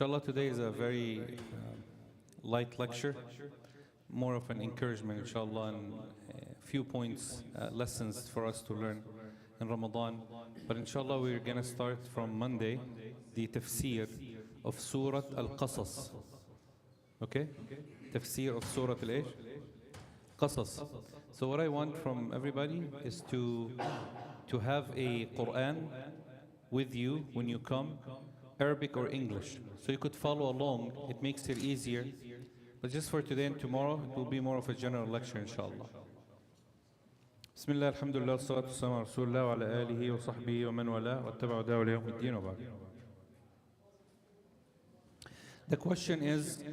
Inshallah, today is a very light lecture, more of an encouragement, inshallah, and a few points, lessons for us to learn in Ramadan. But inshallah, we're going to start from Monday, the tafsir of Surah Al-Qasas. Okay? Tafsir of Surah Al-Qasas. So what I want from everybody is to have a Quran with you when you come, Arabic or English. So you could follow along. It makes it easier. But just for today and tomorrow, it will be more of a general lecture, inshallah. Bismillah, alhamdulillah, salatu wassalamu ala rasulillah wa ala alihi wa sahbihi wa man wala wa tabi'u da'a ila yawm ad-din wa ba'd. The question is,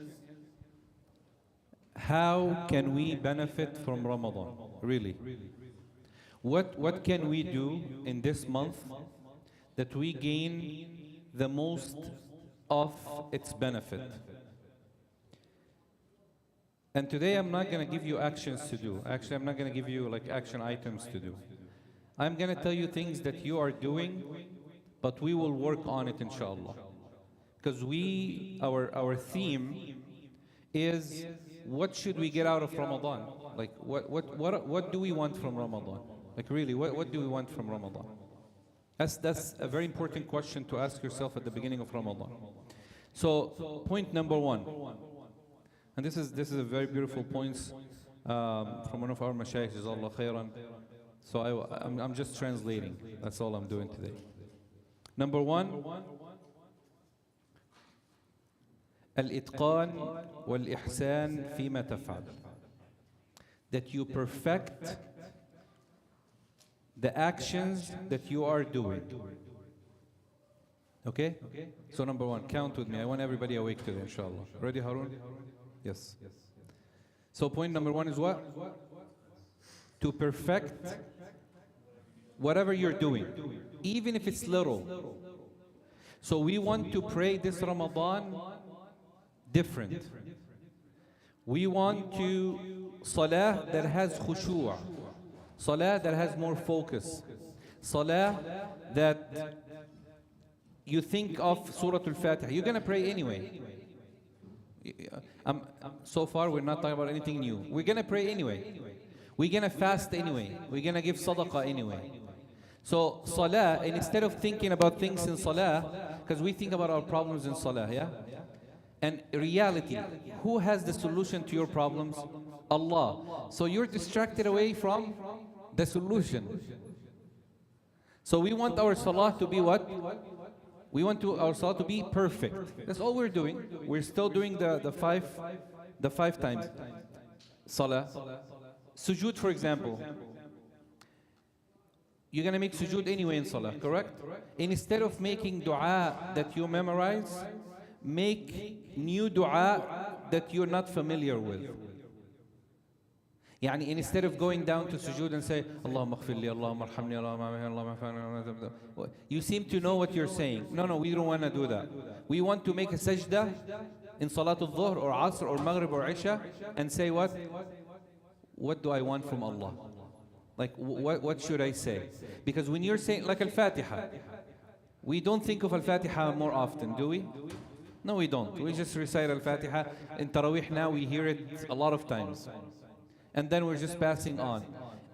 how can we benefit from Ramadan? Really? What can we do in this month that we gain the most of its benefit? And today I'm not going to give you actions to do. Actually, I'm not going to give you like action items to do. I'm going to tell you things that you are doing, but we will work on it, inshallah. Because our theme is, what should we get out of Ramadan? Like, what do we want from Ramadan? Like, really, what do we want from Ramadan? That's a very important question to ask yourself at the beginning of Ramadan. So, point number one, and this is a very beautiful point from one of our mashayikh, Jazakallah khairan. So I'm just translating. That's all I'm doing today. Number one, al-itqan wal-ihsan fima taf'al. That you perfect the actions that you are doing. Okay? So number one, count with me. I want everybody awake today, inshallah. Ready, Harun? Yes. So point number one is what? To perfect whatever you're doing, even if it's little. So we want to pray this Ramadan different. We want to salah that has khushu', salah that has more focus, salah that you think of Surah Al-Fatiha. You're going to pray anyway. So far we're not talking about anything new. We're going to pray anyway. We're going to fast anyway. We're going to give sadaqah anyway. So salah, and instead of thinking about things in salah, because we think about our problems in salah, yeah? And reality, who has the solution to your problems? Allah. So you're distracted away from the solution. So we want our salah to be what? We want our salah to be perfect. That's all we're doing. We're still doing the five times salah. Sujood, for example. You're going to make sujood anyway in salah, correct? And instead of making dua that you memorize, make new dua that you're not familiar with. Yani instead of going down to sujood and say, Allahumma aghfir li, Allahumma arhamni, Allahumma afani, you seem to know what you're saying. No, we don't want to do that. We want to make a sajda in Salatul Dhuhr or Asr or Maghrib or Isha and say what? What do I want from Allah? Like, what should I say? Because when you're saying, like Al-Fatiha, we don't think of Al-Fatiha more often, do we? No, we don't. We just recite Al-Fatiha. In Taraweeh now, we hear it a lot of times. And then we're just passing on.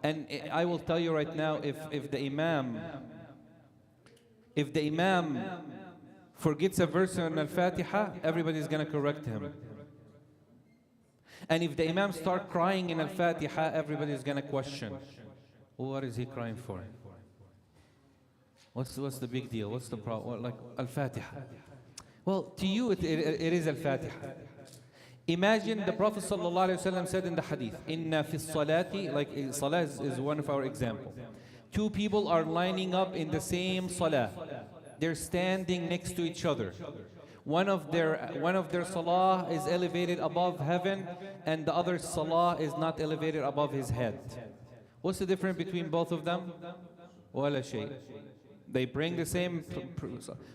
And I will tell you right now, if the Imam forgets a verse in Al-Fatiha, everybody's going to correct him. And if the Imam starts crying in Al-Fatiha, everybody's going to question, what is he crying for? What's the big deal? What's the problem? Like Al-Fatiha. Well, to you it is Al-Fatiha. Imagine the Prophet ﷺ said in the hadith, Inna fi salati, like salah is one of our examples. Two people are lining up in the same salah. They're standing next to each other. One of their salah is elevated above heaven, and the other salah is not elevated above his head. What's the difference between both of them? Wala shay. They bring the same,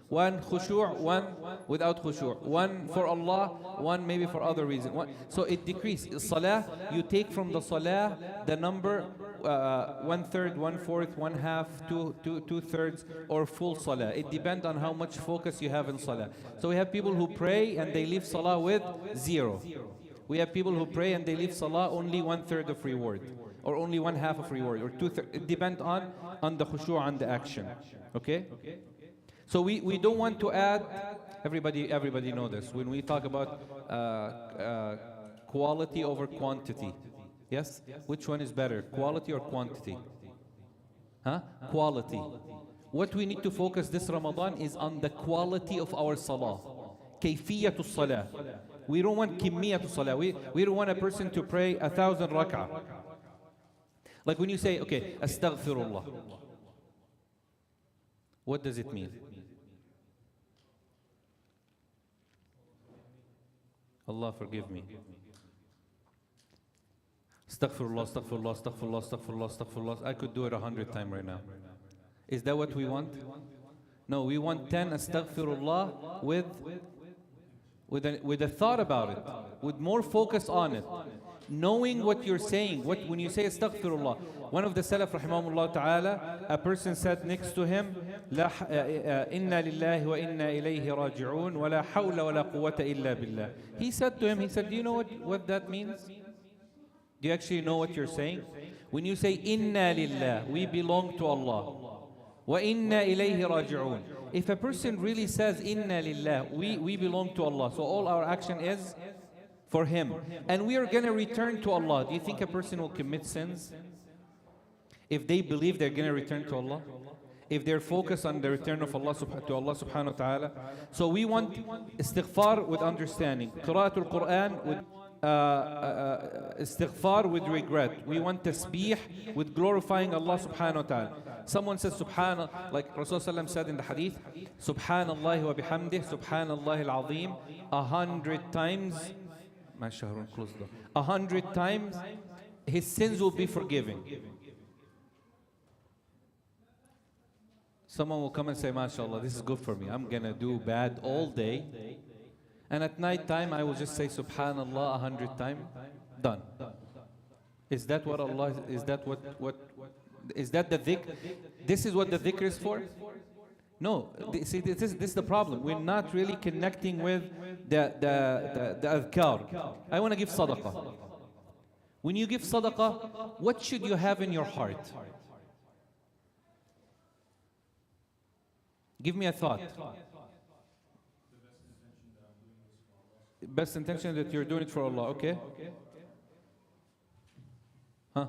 one khushu', one without khushu'. One for Allah, one maybe for other reason. So it decreases. Salah, you take from the salah the number one third, one fourth, one half, two thirds, or full salah. It depends on how much focus you have in salah. So we have people who pray and they leave salah with 0. We have people who pray and they leave salah only one third of reward, or only one half of reward, or two thirds. It depends on the khushu' and the action. Okay? So we don't want to add, everybody know this, when we talk about quality over quantity. Yes? Which one is better, quality or quantity? Huh? Quality. What we need to focus this Ramadan is on the quality of our salah. Kayfiyatul salah. We don't want kimmiyatul salah. We don't want a person to pray 1,000 rak'ah. Like when you say, okay, astaghfirullah. What does it mean? Allah forgive me. Astaghfirullah, astaghfirullah, astaghfirullah, astaghfirullah, astaghfirullah. I could do it 100 times right now. Is that what we want? No, we want 10 astaghfirullah with a thought about it, with more focus on it, knowing what you're saying. When you say astaghfirullah, one of the Salaf rahimahumullah ta'ala, a person said next to him, inna lillahi wa inna ilayhi raji'un wa la hawla wa la quwwata illa billah. He said to him, do you know what that means? Do you actually know what you're saying? When you say inna lillah, we belong to Allah, wa inna ilayhi raji'un. If a person really says inna lillah, we belong to Allah, so all our action is for Him, and we are going to return to Allah. Do you think a person will commit sins if they believe they're going to return to Allah? If they're focused on the return of Allah to Allah subhanahu wa ta'ala? So we want istighfar with understanding, qira'atul Quran with istighfar with regret. We want tasbih with glorifying Allah subhanahu wa ta'ala. Someone says subhanallah, like Rasulullah said in the hadith, subhanallah wa bihamdih, subhanallah al-azim, 100 times, 100 times, his sins will be forgiven. Someone will come and say, MashaAllah, this is good for me. I'm going to do bad all day. And at night time, I will just say subhanallah 100 times. Done. Is that what Allah, is that is that the dhikr? This is what the dhikr is for? No. See, this is the problem. We're not really connecting with the adhkar. I want to give sadaqah. When you give sadaqah, what should you have in your heart? Give me a thought. Best intention that you're doing it for Allah, okay? Huh?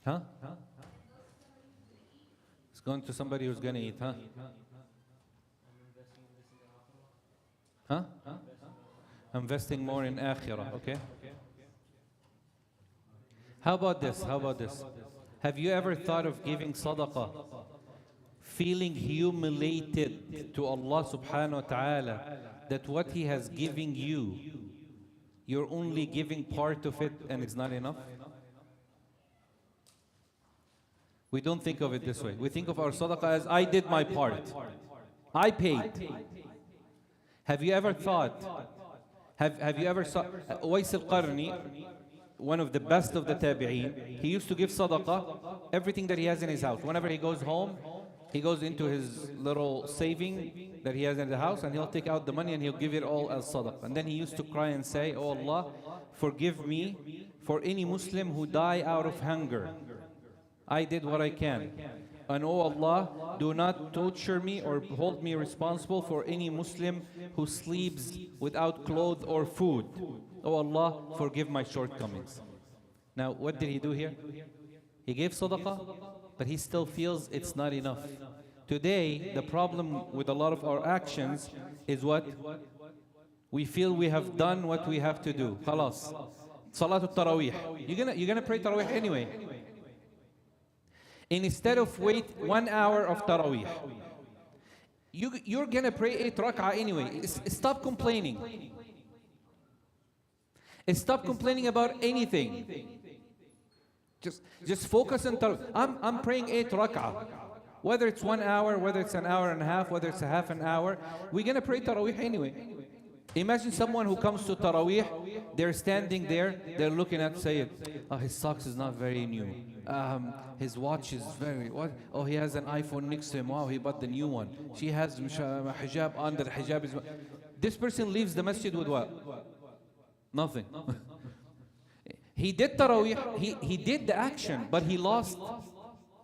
Huh? It's going to somebody who's going to eat, huh? Huh? Investing more in akhirah, okay? How about this? How about this? Have you ever thought of giving sadaqah, feeling humiliated to Allah subhanahu wa ta'ala that what He has given you, you're only giving part of it and it's not enough? We don't think of it this way. We think of our sadaqah as, I did my part. I paid. Have you ever thought, have you ever saw, Uwais al-Qarni, one of the best of the tabi'een, he used to give sadaqah, everything that he has in his house. Whenever he goes home, he goes into his little saving that he has in the house and he'll take out the money and he'll give it all as sadaqah. And then he used to cry and say, oh Allah, forgive me for any Muslim who die out of hunger. I did what I can. And oh Allah, do not torture me or hold me responsible for any Muslim who sleeps without clothes or food. Oh Allah, forgive my shortcomings. Now, what did he do here? He gave sadaqah, but he still feels it's not enough. Today, the problem with a lot of our actions is what? We feel we have done what we have to do. Khalas. Salatul Taraweeh. You're gonna pray Taraweeh anyway. Instead of wait 1 hour of Taraweeh, you're gonna pray 8 rak'ah anyway. Stop complaining. Stop complaining about anything. Just focus on Taraweeh. I'm praying 8 rak'ah. Whether it's 1 hour, whether it's an hour and a half, whether it's a half an hour, we're gonna pray Taraweeh anyway. Imagine someone who comes to Taraweeh, they're standing there, they're looking at Sayyid. Oh, his socks is not very new. His watch is very, what? Oh, he has an iPhone next to him. Wow, he bought the new one. She has hijab under, hijab is... This person leaves the masjid with what? Nothing. He did Taraweeh, he did the action, but he lost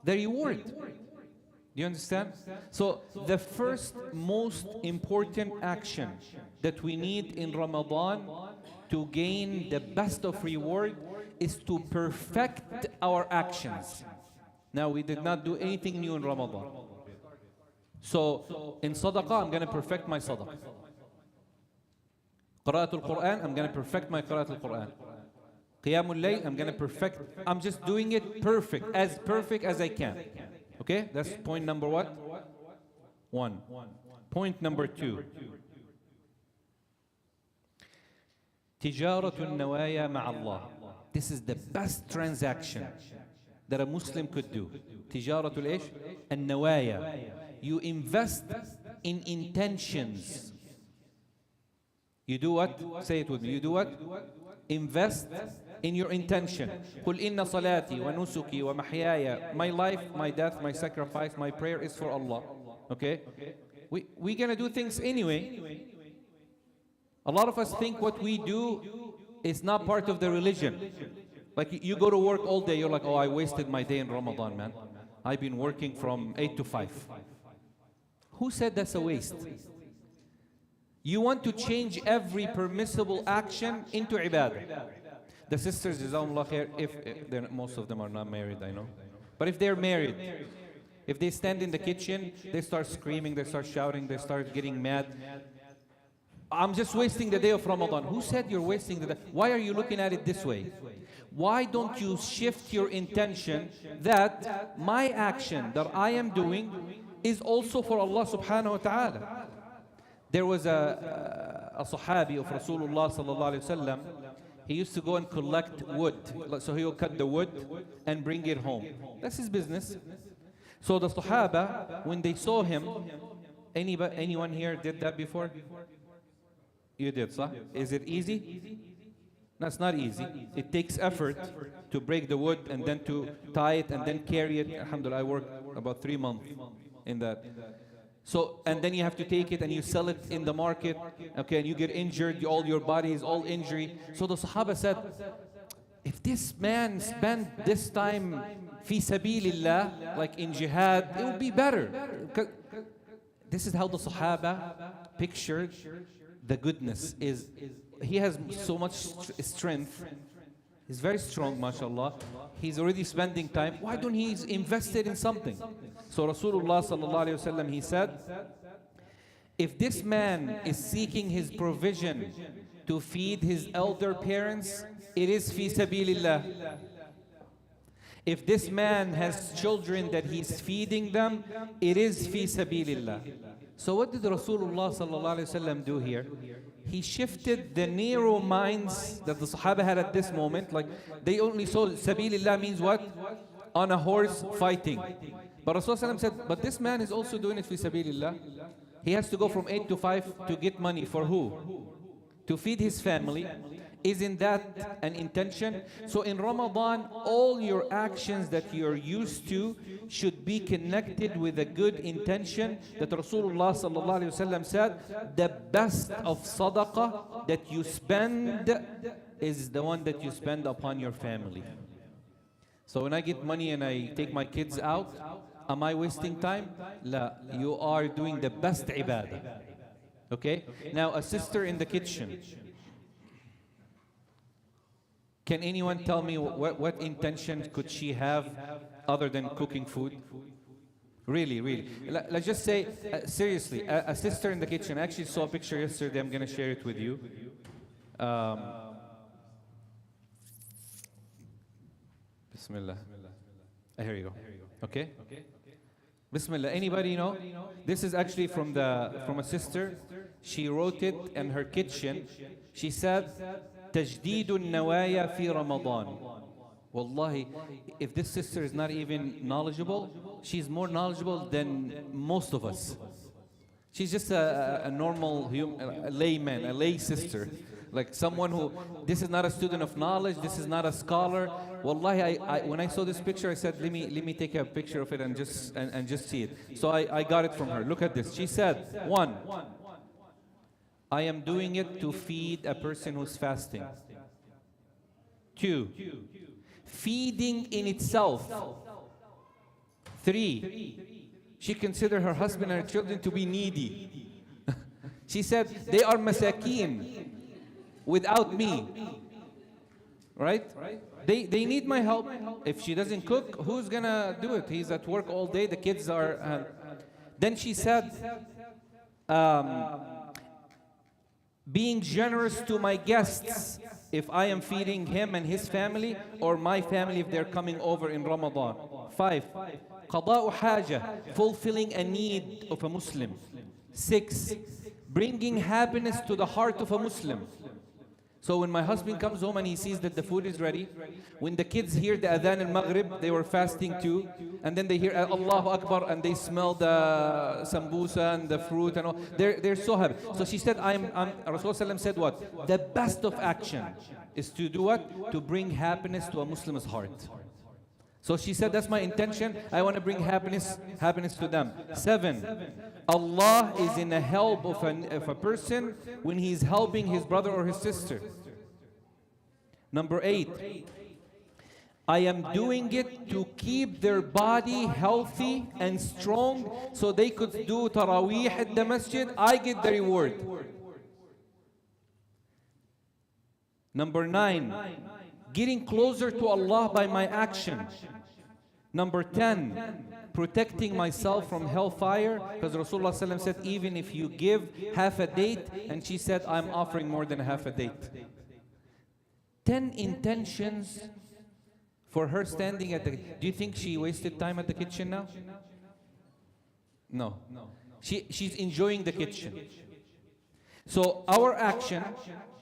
the reward. Do you understand? So the first most important action that we need in Ramadan to gain the best of reward is to perfect our actions. Now, we did not do anything new in Ramadan. So in sadaqah, I'm going to perfect my sadaqah. Qira'atul Quran, I'm going to perfect my Qira'atul Quran. Qiyamul Layl, I'm going to perfect. I'm just doing it perfect as I can. Okay, that's point number what? One. Point number two. Tijaratun nawaya ma'allah. This is the best transaction that a Muslim could do. Tijaratul ish and nawaya. You invest in intentions. You do what? Say it with me. You do what? Invest in your intention. قُلْ إِنَّ صَلَاتِي وَنُسُكِي وَمَحْيَايَ. My life, my death, my sacrifice, my prayer is for Allah. Okay? We're going to do things anyway. A lot of us think what we do is not part of the religion. Like you go to work all day, you're like, oh, I wasted my day in Ramadan, man. I've been working from 8 to 5. Who said that's a waste? You want to change every permissible action into ibadah. The sisters, Jazakumullah khair, if most of them are not married, I know. But if they're married, if they stand in the kitchen, they start screaming, they start shouting, they start getting mad. I'm just wasting the day of Ramadan. Who said you're wasting the day? Why are you looking at it this way? Why don't you shift your intention that my action that I am doing is also for Allah subhanahu wa ta'ala? There was a sahabi of Rasulullah sallallahu alayhi wa sallam. He used to go and collect wood. So he will cut the wood and bring it home. That's his business. So the Sahaba, when they saw him, anyone here did that before? You did, sir? Is it easy? That's not easy. It takes effort to break the wood and then to tie it and then carry it. Alhamdulillah, I worked about 3 months in that. So, and then you have to take it and you sell it in the market, okay, and you get injured, all your body is all injury. So the Sahaba said, if this man spent this time fi sabilillah, like in jihad, it would be better. This is how the Sahaba pictured the goodness. He has so much strength. He's very strong, mashallah. He's already spending time. Why don't he invest it in something? So Rasulullah sallallahu alayhi wa sallam, he said, if this man is seeking his provision to feed his elder parents, it is fi sabilillah. If this man has children that he's feeding them, it is fi sabilillah. So what did Rasulullah sallallahu alayhi wa sallam do here? He shifted the narrow minds that the Sahaba had at this moment. Like they only saw sabilillah means what? On a horse fighting. But Rasulullah said, but this man is also doing it fi sabilillah. He has to go from 8 to 5 to get money for who? To feed his family. Isn't that an intention? So in Ramadan, all your actions that you're used to should be connected with a good intention that Rasulullah sallallahu alaihi wasallam said, the best of sadaqah that you spend is the one that you spend upon your family. So when I get money and I take my kids out, am I wasting time? La, you are doing the best ibadah. Okay? Now a sister in the kitchen. Can anyone tell me what intention could she have other than cooking food? Really, really. Let's just say, seriously, a sister in the kitchen. I actually saw a picture yesterday. I'm going to share it with you. Bismillah. Here you go. Okay? Bismillah. Anybody know? This is actually from a sister. She wrote it in her kitchen. She said, تجديد النوايا في رمضان. Wallahi, if this sister is not even knowledgeable, she's more knowledgeable than most of us. She's just a normal a layman, a lay sister. Like someone who, this is not a student of knowledge, this is not a scholar. Wallahi, when I saw this picture, I said, let me take a picture of it and just see it. So I got it from her. Look at this. She said, one, I am doing it to feed a person who's fasting. Two, feeding in itself. Three, she considered her husband and her children to be needy. She said, they are masakeen without me. Right? They need my help. If she doesn't cook, who's gonna do it? He's at work all day, the kids are... Then she said, being generous to my guests, if I am feeding him and his family, or my family if they're coming over in Ramadan. 5, qada'u haja, fulfilling a need of a Muslim. 6, bringing happiness to the heart of a Muslim. So when my husband comes home and he sees that the food is ready, when the kids hear the adhan al-maghrib, they were fasting too, and then they hear Allahu Akbar and they smell the sambusa and the fruit and all, they're so happy. So she said, Rasulullah said what? The best of action is to do what? To bring happiness to a Muslim's heart. So she said, that's my intention. I want to bring happiness to them. 7, Allah is in the help of a person when he's helping his brother or his sister. Number 8, I am doing it to keep their body healthy and strong so they could do Taraweeh at the masjid. I get the reward. Number 9, getting closer to Allah by my action. Number 10, protecting myself from hellfire, because Rasulullah ﷺ said, even if you give half a date, and she said, I'm offering more than half a date. 10 intentions for her standing at the... Do you think she wasted time at the kitchen now? No. She's enjoying the kitchen. So our action,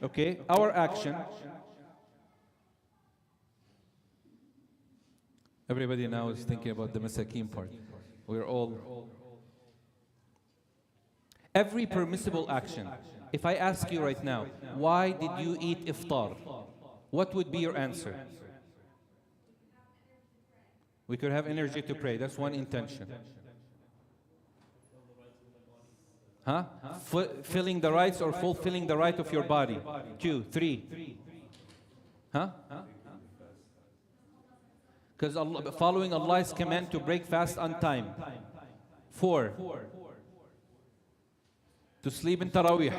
okay, our action... Everybody now is thinking about the masakeen part. We're all... Every permissible action. If I ask you right now, why did you eat iftar? What would be your answer? We could have energy to pray. That's one intention. Huh? Fulfilling the rights or fulfilling the right of your body. 2, 3. Huh? Because following Allah's command to break fast on time. 4, to sleep in Taraweeh.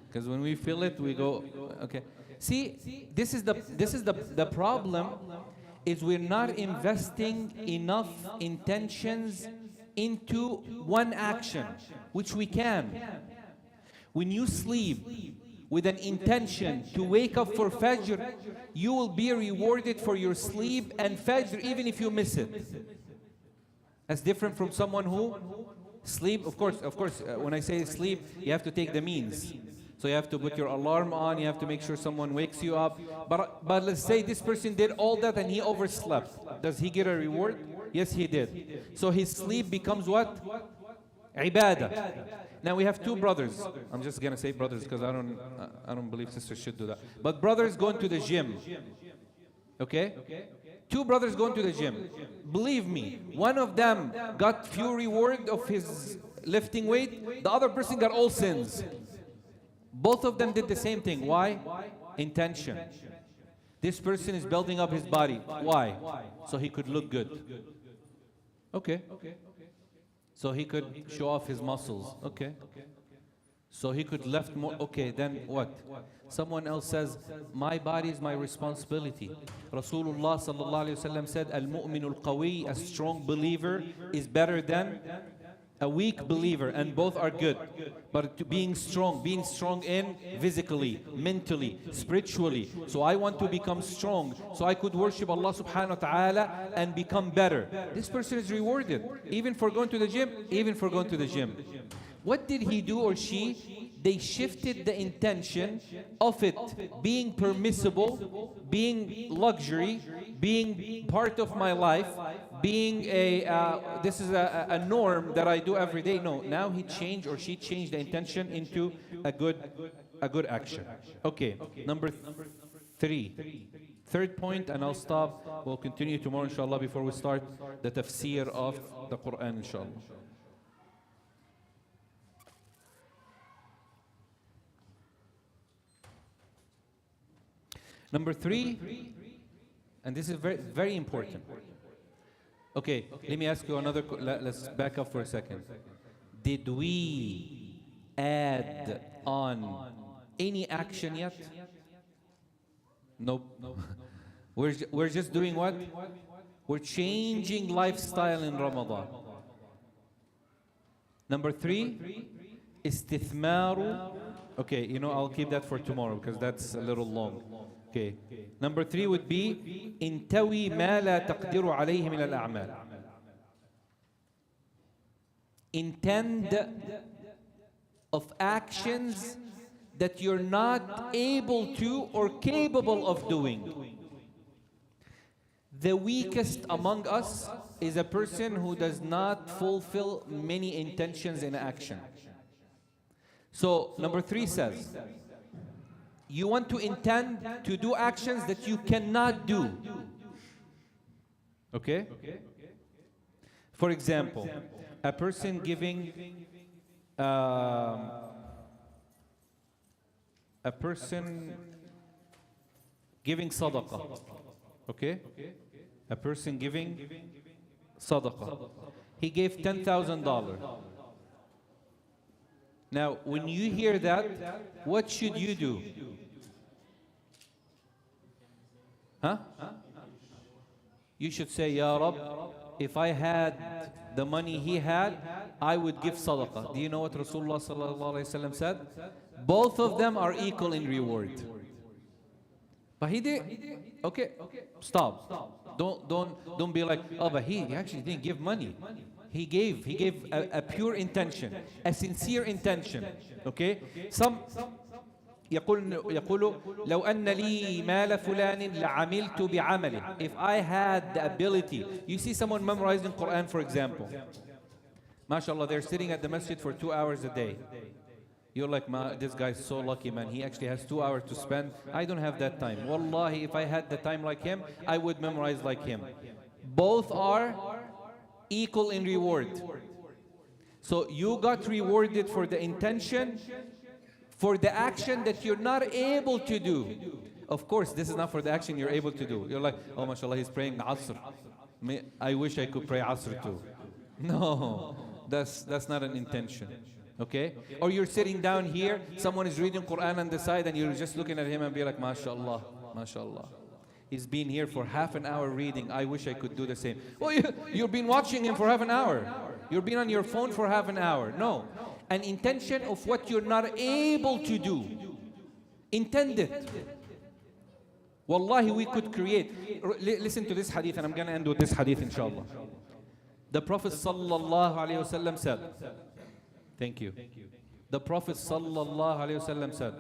Because when we feel it, we go, okay. See, this is the problem, is we're not investing enough intentions into one action, which we can. When you sleep with an intention to wake up for Fajr, you will be rewarded for your sleep and Fajr even if you miss it. That's different from someone who sleep. Of course, when I say sleep, you have to take the means. So you have to put your alarm on, you have to make sure someone wakes you up. But let's say this person did all that and he overslept. Does he get a reward? Yes, he did. So his sleep becomes what? Ibadah. Now we have 2 brothers. I'm just gonna say brothers because I don't believe sisters should do that. But brothers going to the gym. Okay? 2 brothers going to the gym. Believe me, one of them got few reward of his lifting weight. The other person got all sins. Both of them did the same thing. Why? Intention. This person is building up his body. Why? So he could look good. Okay. So he could show off his muscles. Okay. So he could lift more. Okay, then what? Someone else says, my body is my responsibility. Rasulullah sallallahu alayhi wasallam said, al-mu'minul qawi, a strong believer, is better than a weak believer, and both are good. But being strong in physically, mentally, spiritually. So I want to become strong so I could worship Allah subhanahu wa ta'ala and become better. This person is rewarded, even for going to the gym, What did he do or she? They shifted the intention of it being permissible, being luxury, being part of my life, being this is a norm that I do every day. No, now he changed or she changed the intention into a good action. Okay, number three. Third point, and I'll stop. We'll continue tomorrow, inshallah, before we start the tafsir of the Quran, inshallah. Number three, and this is very, very important. Okay, let me ask you another, let's back up for a second. Did we add on any action yet? Nope. We're just doing what? We're changing lifestyle in Ramadan. Number three, istithmaru. Okay, you know, I'll keep that for tomorrow because that's a little long. Okay. Number three would be intawi ma la taqdiru alayhi min al-a'mal. Intend of actions that you're not able to or capable of doing. The weakest among us is a person who does not fulfill many intentions in action. So number three says, you want to intend to do actions that you cannot do. Okay? For example, a person giving sadaqah. Okay? A person giving sadaqah. He gave $10,000. Now, when you hear that, what should you do? Huh? You should say, Ya Rab, if I had the money he had, I would give sadaqah. Do you know what Rasulullah sallallahu alaihi wasallam said? Both of them are equal in reward. But he did. Okay, stop. Don't be like, oh, but he actually didn't give money. He gave a pure intention, a sincere intention. Okay? Some يقول لو أن لي مال فلان لعملت بعمله. If I had the ability, you see someone memorizing Quran, for example. MashaAllah, they're sitting at the masjid for 2 hours a day. You're like, this guy's so lucky, man. He actually has 2 hours to spend. I don't have that time. Wallahi, if I had the time like him, I would memorize like him. Both are equal in reward. So you got rewarded for the intention, for the action that you're not able to do. Of course, this is not for the action you're able to do. You're like, oh, mashallah, he's praying Asr. I wish I could pray Asr too. No, that's not an intention. Okay? Or you're sitting down here, someone is reading Quran on the side, and you're just looking at him and be like, mashallah, mashallah. He's been here for half an hour reading. I wish I could do the same. Well, you've been watching him for half an hour. You've been on your phone for half an hour. No. An intention of what you're not able to do. Intend it. Wallahi, we could create. Listen to this hadith, and I'm going to end with this hadith, inshallah. The Prophet sallallahu alaihi wasallam said, thank you. The Prophet sallallahu alaihi wasallam said,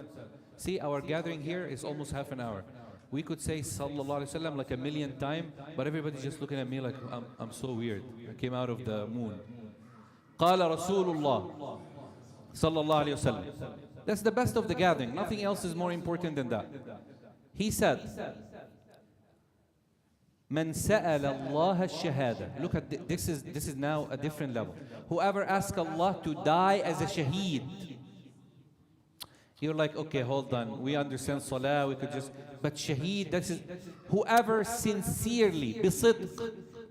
see, our gathering here is almost half an hour. We could say sallallahu alaihi wasallam like 1,000,000 times, but everybody's just looking at me like I'm so weird. I came out of the moon. قال رسول الله صلى الله عليه وسلم. That's the best of the gathering. Nothing else is more important than that. He said, من سأل الله الشهادة. Look at this is now a different level. Whoever asks Allah to die as a shaheed. You're like, okay, hold on. We understand salah, we could just, but shaheed, that is, whoever sincerely, bisidq,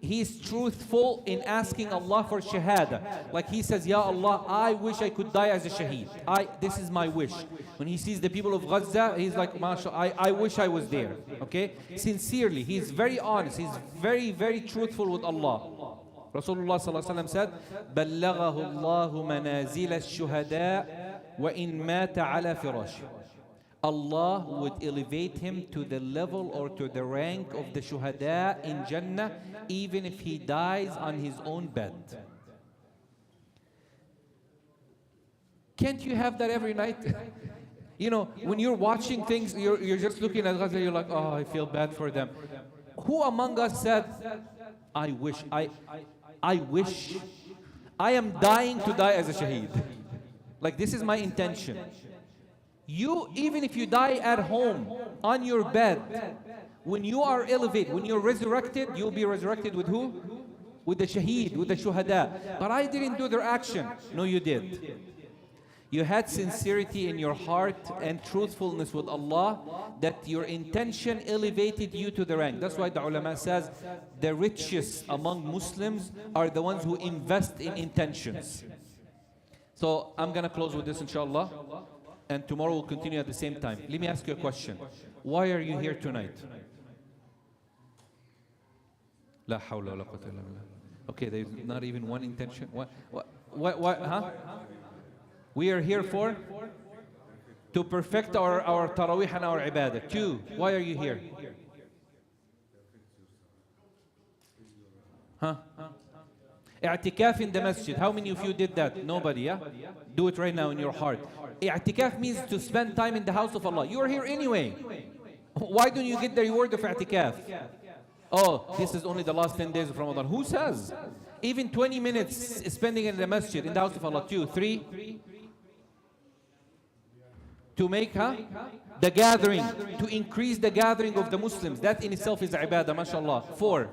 he is truthful in asking Allah for shahada. Like he says, Ya Allah, I wish I could die as a shaheed. This is my wish. When he sees the people of Gaza, he's like, MashaAllah, I wish I was there. Okay? Sincerely, he's very honest. He's very, very truthful with Allah. Rasulullah sallallahu alaihi wasallam said, بَلَّغَهُ اللَّهُ مَنَازِلَ الشُّهَدَاءِ وَإِن مَاتَ عَلَى فِرَاشِهِ. Allah would elevate him to the level or to the rank of the shuhada in Jannah, even if he dies on his own bed. Can't you have that every night? You know, when you're watching things, you're just looking at Gaza, you're like, oh, I feel bad for them. Who among us said, I wish, I wish, I am dying to die as a shaheed. Like, this is my intention. You, even if you die at home, on your bed, when you are elevated, when you're resurrected, you'll be resurrected with who? With the shaheed, with the shuhada. But I didn't do their action. No, you did. You had sincerity in your heart and truthfulness with Allah, that your intention elevated you to the rank. That's why the ulama says the richest among Muslims are the ones who invest in intentions. So I'm going to close with this, inshallah, and tomorrow we'll continue at the same time. Let me ask you a question. Why are you here tonight? La hawla wa la quwwata illa billah. Okay, there's not even one intention. What, huh? We are here for? To perfect our taraweeh and our ibadah. 2, why are you here? Huh? I'tikaf in the masjid. How many of you did that? Nobody, yeah? Do it right now in your heart. I'tikaf means to spend time in the house of Allah. You are here anyway. Why don't you get the reward of i'tikaf? Oh, this is only the last 10 days of Ramadan. Who says? Even 20 minutes spending in the masjid, in the house of Allah. 2, 3. To make the gathering, to increase the gathering of the Muslims. That in itself is ibadah, mashallah. 4.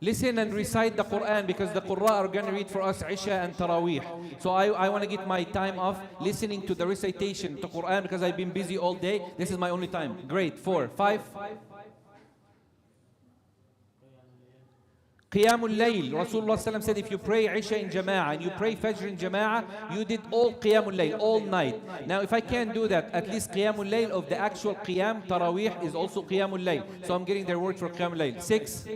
Listen and recite the Quran, because the Qurra are going to read for us Isha and Taraweeh. So I want to get my time off listening to the recitation to Quran, because I've been busy all day. This is my only time. Great. 4. 5. Qiyamul Layl. Rasulullah ﷺ said, if you pray Isha in Jama'ah and you pray Fajr in Jama'ah, you did all Qiyamul Layl, all night. Now, if I can't do that, at least Qiyamul Layl of the actual Qiyam, Taraweeh, is also Qiyamul Layl. So I'm getting their word for Qiyamul Layl. 6.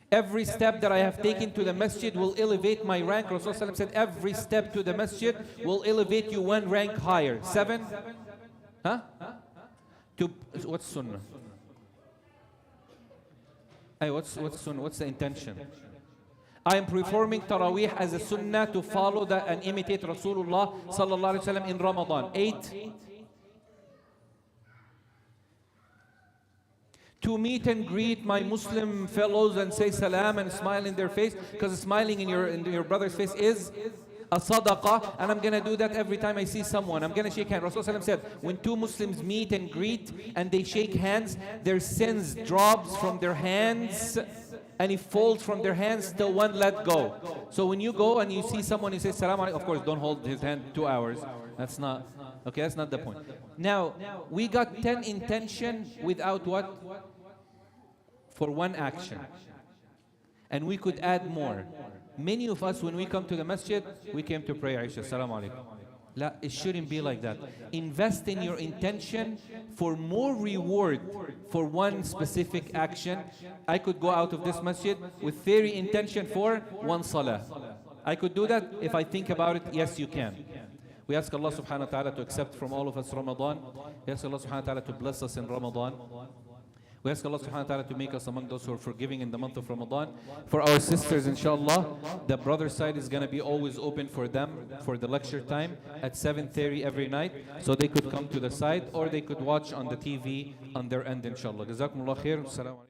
Every step that I have taken to the masjid will elevate my rank. Rasulullah ﷺ said, every step to the masjid will elevate you 1 rank higher. 7. What's sunnah? Hey, what's sunnah? What's the intention? I am performing Taraweeh as a sunnah to follow and imitate Rasulullah sallallahu alaihi wasallam in Ramadan. 8. To meet and greet my Muslim fellows and say salam and smile in their face, because smiling in your brother's face is a sadaqah, and I'm going to do that every time I see someone. I'm going to shake hands. Rasulullah said, when 2 Muslims meet and greet and they shake hands, their sins drops from their hands and it falls from their hands till one let go. So when you go and you see someone, you say salam alaikum. Of course, don't hold his hand 2 hours. That's not, okay, that's not the point. Now, we got 10 intention without what? For 1 action. And we could add more. Many of us, when we come to the masjid, we came to pray Aisha. Assalamu alaikum. La, it shouldn't be like that. Invest in your intention for more reward for 1 specific action. I could go out of this masjid with 30 intention for 1 salah. I could do that if I think about it. Yes, you can. We ask Allah subhanahu wa ta'ala to accept from all of us Ramadan. We ask Allah subhanahu wa ta'ala to bless us in Ramadan. We ask Allah subhanahu wa ta'ala to make us among those who are forgiving in the month of Ramadan. For our sisters, inshallah, the brother side is going to be always open for them for the lecture time at 7:30 every night. So they could come to the side or they could watch on the TV on their end, inshallah. Jazakumullah khair. Assalamu alaikum.